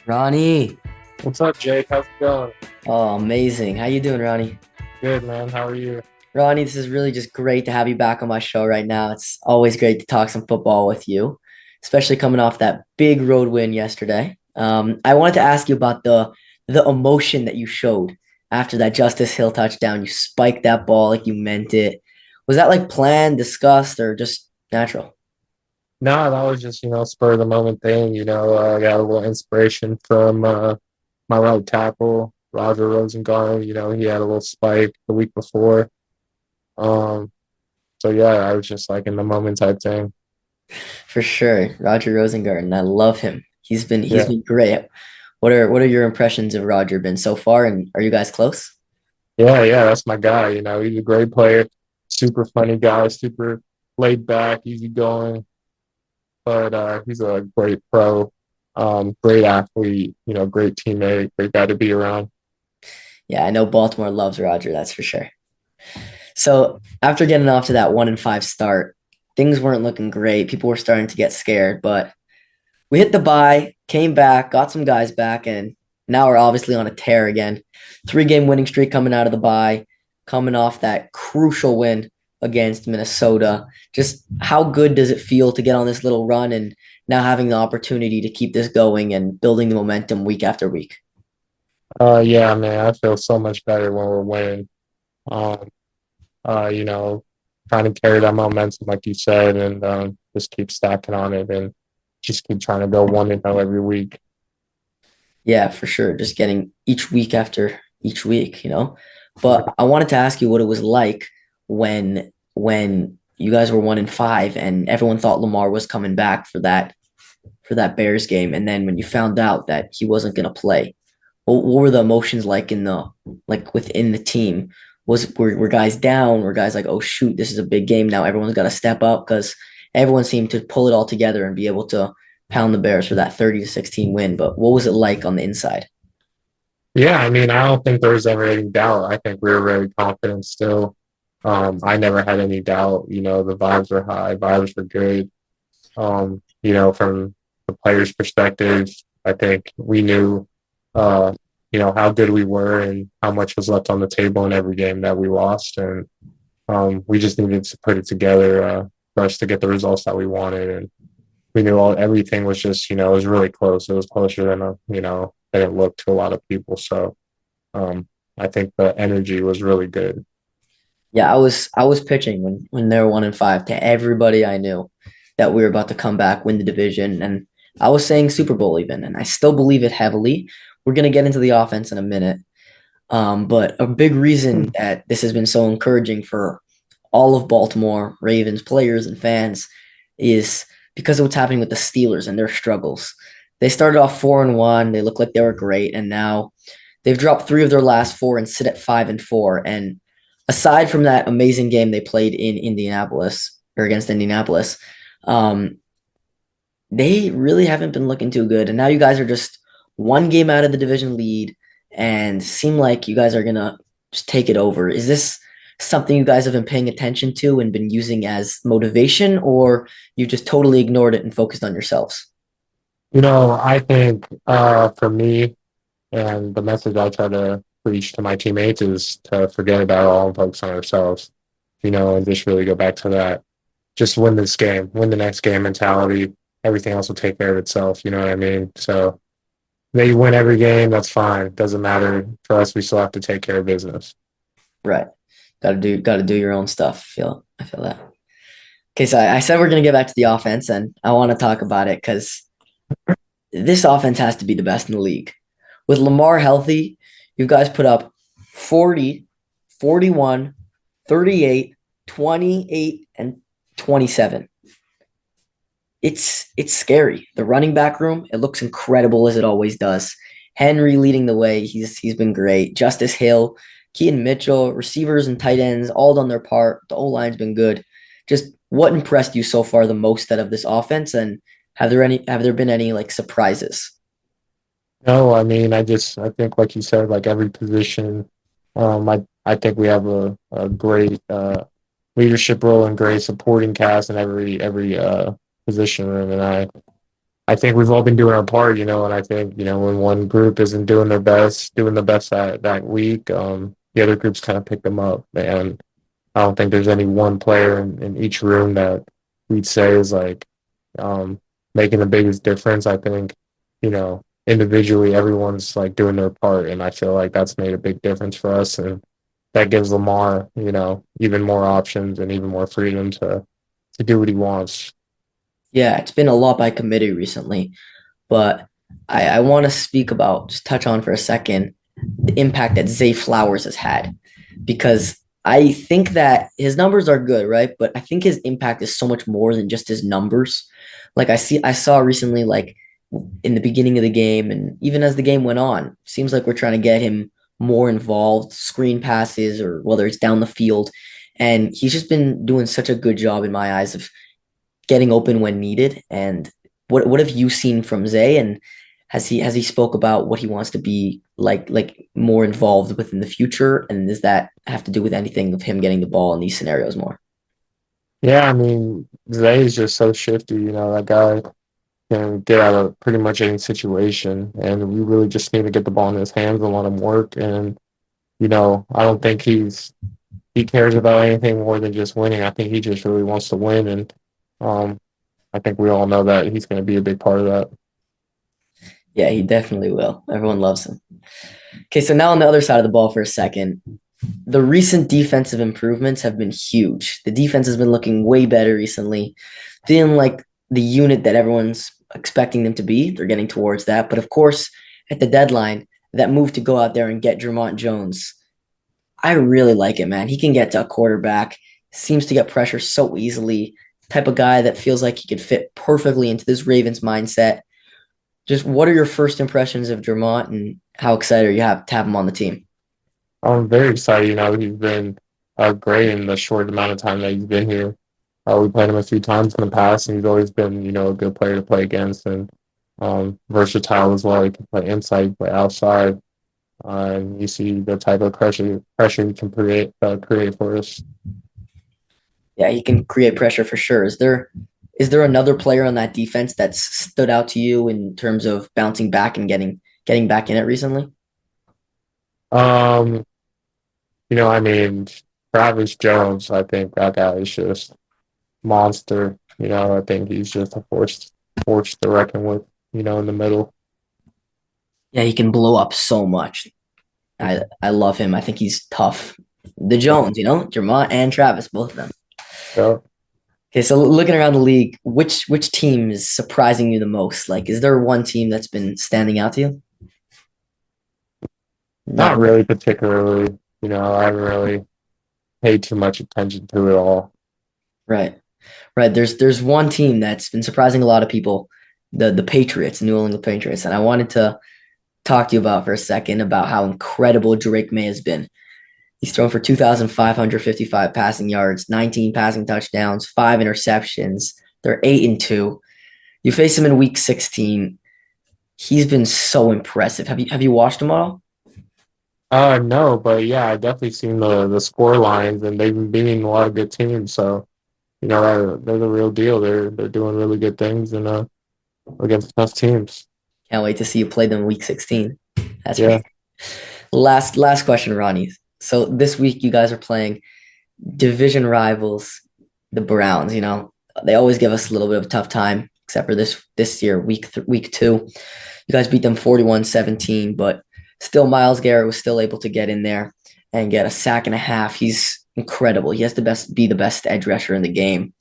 Ronnie. What's up, Jake? How's it going? Oh, amazing. How you doing, Ronnie? Good, man. How are you? Ronnie, this is really just great to have you back on my show right now. It's always great to talk some football with you, especially coming off that big road win yesterday. I wanted to ask you about the emotion that you showed after that Justice Hill touchdown. You spiked that ball like you meant it. Was that like planned, discussed, or just natural? No, that was just, spur of the moment thing. I got a little inspiration from my right tackle, Roger Rosengard. He had a little spike the week before. Um, so yeah, I was just like in the moment type thing. For sure. Roger Rosengarten. I love him. He's Yeah. been great. What are your impressions of Roger been so far, and are you guys close? Yeah, that's my guy. He's a great player, super funny guy, super laid back, easy going, but he's a great pro, great athlete, great teammate, great guy to be around. Yeah, I know Baltimore loves Roger, that's for sure. So after getting off to that 1-5 start, things weren't looking great. People were starting to get scared, but we hit the bye, came back, got some guys back, and now we're obviously on a tear again. 3-game winning streak coming out of the bye, coming off that crucial win against Minnesota. Just how good does it feel to get on this little run and now having the opportunity to keep this going and building the momentum week after week? Yeah, man, I feel so much better when we're winning. Um, you know, Trying to carry that momentum, like you said, and just keep stacking on it and just keep trying to go 1-0 every week. Yeah, for sure. Just getting each week after each week. But I wanted to ask you what it was like when you guys were 1-5 and everyone thought Lamar was coming back for that Bears game, and then when you found out that he wasn't gonna play, what were the emotions like within the team? Were guys down? Were guys like, oh shoot, this is a big game now? Everyone's got to step up because everyone seemed to pull it all together and be able to pound the Bears for that 30-16 win. But what was it like on the inside? Yeah, I mean, I don't think there was ever any doubt. I think we were very confident still. I never had any doubt. The vibes were high, vibes were good. From the players' perspective, I think we knew, uh, how good we were and how much was left on the table in every game that we lost. And we just needed to put it together for us to get the results that we wanted. And we knew everything was just, it was really close. It was closer than it looked to a lot of people. So um, I think the energy was really good. Yeah, I was pitching when they were 1-5 to everybody I knew that we were about to come back, win the division, and I was saying Super Bowl even, and I still believe it heavily. We're gonna get into the offense in a minute. But a big reason that this has been so encouraging for all of Baltimore Ravens players and fans is because of what's happening with the Steelers and their struggles. They started off 4-1. They looked like they were great, and now they've dropped three of their last four and sit at 5-4. And aside from that amazing game they played in Indianapolis or against Indianapolis, um, they really haven't been looking too good. And now you guys are just one game out of the division lead and seem like you guys are gonna just take it over. Is this something you guys have been paying attention to and been using as motivation, or you just totally ignored it and focused on yourselves? I think for me, and the message I try to preach to my teammates is to forget about it all and focus on ourselves, and just really go back to that. Just win this game, win the next game mentality. Everything else will take care of itself. You know what I mean? So they win every game. That's fine. It doesn't matter for us. We still have to take care of business. Right. Gotta do your own stuff. I feel that. Okay, so I said we're gonna get back to the offense, and I want to talk about it because this offense has to be the best in the league. With Lamar healthy, you guys put up 40, 41, 38, 28, and 27. It's scary. The running back room, it looks incredible as it always does. Henry leading the way. He's been great. Justice Hill, Keaton Mitchell, receivers and tight ends all done their part. The O-line's been good. Just what impressed you so far the most out of this offense, and have there been any like surprises? No, I mean, I think, like you said, like every position, I think we have a great leadership role and great supporting cast in every position room, and I I think we've all been doing our part, and I think, when one group isn't doing the best that week, the other groups kind of pick them up. And I don't think there's any one player in each room that we'd say is like um, making the biggest difference. I think, individually, everyone's like doing their part. And I feel like that's made a big difference for us. And that gives Lamar, even more options and even more freedom to do what he wants. Yeah, it's been a lot by committee recently, but I want to speak about, just touch on for a second, the impact that Zay Flowers has had, because I think that his numbers are good, right? But I think his impact is so much more than just his numbers. I saw recently, like in the beginning of the game, and even as the game went on, seems like we're trying to get him more involved, screen passes, or whether it's down the field. And he's just been doing such a good job in my eyes of getting open when needed. And what have you seen from Zay? And has he spoke about what he wants to be like more involved within the future? And does that have to do with anything of him getting the ball in these scenarios more? Yeah, I mean, Zay is just so shifty. That guy can get out of pretty much any situation, and we really just need to get the ball in his hands and let him work. And I don't think he cares about anything more than just winning. I think he just really wants to win, and um, I think we all know that he's going to be a big part of that. Yeah, he definitely will. Everyone loves him. Okay, so now on the other side of the ball for a second, the recent defensive improvements have been huge. The defense has been looking way better recently, feeling like the unit that everyone's expecting them to be. They're getting towards that. But of course, at the deadline, that move to go out there and get Jermont Jones, I really like it, man. He can get to a quarterback, seems to get pressure so easily. Type of guy that feels like he could fit perfectly into this Ravens mindset. Just what are your first impressions of Jermont and how excited are you have to have him on the team? I'm very excited. He's been great in the short amount of time that he's been here. We played him a few times in the past, and he's always been, a good player to play against and versatile as well. He can play inside, he can play outside. And you see the type of pressure he can create for us. Yeah, he can create pressure for sure. Is there another player on that defense that's stood out to you in terms of bouncing back and getting back in it recently? Um, I mean, Travis Jones, I think that guy is just monster. I think he's just a force to reckon with, in the middle. Yeah, he can blow up so much. I love him. I think he's tough. The Jones, Jermont and Travis, both of them. So, Okay, so looking around the league, which team is surprising you the most? Like, is there one team that's been standing out to you? not Not really particularly. I haven't really paid too much attention to it all. right. Right. There's one team that's been surprising a lot of people, the Patriots, New England Patriots, and I wanted to talk to you about for a second about how incredible Drake May has been. He's thrown for 2,555 passing yards, 19 passing touchdowns, 5 interceptions. They're 8-2. You face him in week 16. He's been so impressive. Have you watched him all? No, but yeah, I've definitely seen the score lines, and they've been beating a lot of good teams. So, they're the real deal. They're doing really good things and against tough teams. Can't wait to see you play them in week 16. That's for Yeah. sure. Last question, Ronnie. So this week you guys are playing division rivals, the Browns. They always give us a little bit of a tough time, except for this year, week 2. You guys beat them 41-17, but still Miles Garrett was still able to get in there and get a sack and a half. He's incredible. He has to be the best edge rusher in the game.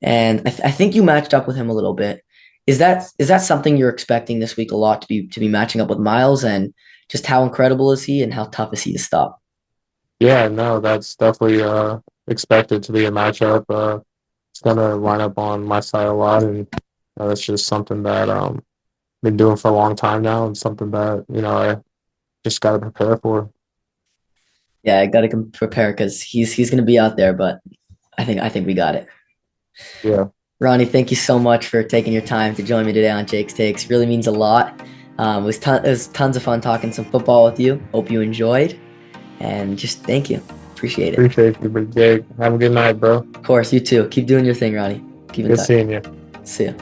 And I think you matched up with him a little bit. Is that something you're expecting this week a lot to be matching up with Miles, and just how incredible is he and how tough is he to stop? Yeah, no, that's definitely expected to be a matchup. It's gonna line up on my side a lot, and that's just something that been doing for a long time now, and something that I just got to prepare for. Yeah, I got to prepare because he's going to be out there, but I think we got it. Yeah, Ronnie, thank you so much for taking your time to join me today on Jake's Takes. Really means a lot. It was tons of fun talking some football with you. Hope you enjoyed, and just thank you. Appreciate it. appreciate you, big Jake. Have a good night, bro. Of course, you too. Keep doing your thing, Ronnie. Keep in Good touch. seeing you. See ya.